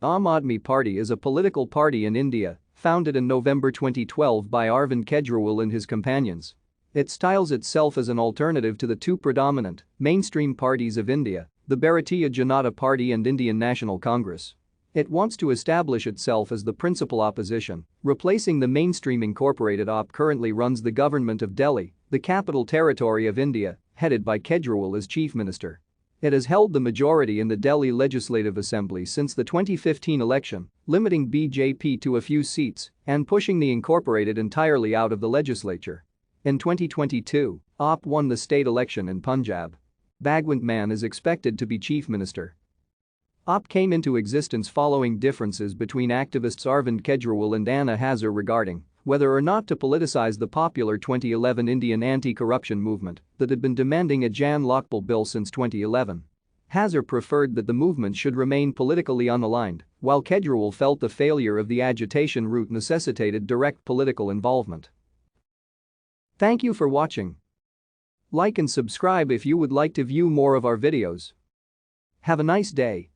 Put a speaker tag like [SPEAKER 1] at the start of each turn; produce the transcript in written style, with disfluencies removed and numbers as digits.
[SPEAKER 1] Aam Aadmi Party is a political party in India, founded in November 2012 by Arvind Kejriwal and his companions. It styles itself as an alternative to the two predominant, mainstream parties of India, the Bharatiya Janata Party and Indian National Congress. It wants to establish itself as the principal opposition, replacing the mainstream incorporated AAP currently runs the government of Delhi, the capital territory of India, headed by Kejriwal as chief minister. It has held the majority in the Delhi Legislative Assembly since the 2015 election, limiting BJP to a few seats and pushing the incorporated entirely out of the legislature. In 2022, AAP won the state election in Punjab. Bhagwant Mann is expected to be chief minister. AAP came into existence following differences between activists Arvind Kejriwal and Anna Hazare regarding whether or not to politicize the popular 2011 Indian anti-corruption movement that had been demanding a Jan Lokpal bill since 2011. Hazare preferred that the movement should remain politically unaligned, while Kejriwal felt the failure of the agitation route necessitated direct political involvement. Thank you for watching. Like and subscribe if you would like to view more of our videos. Have a nice day.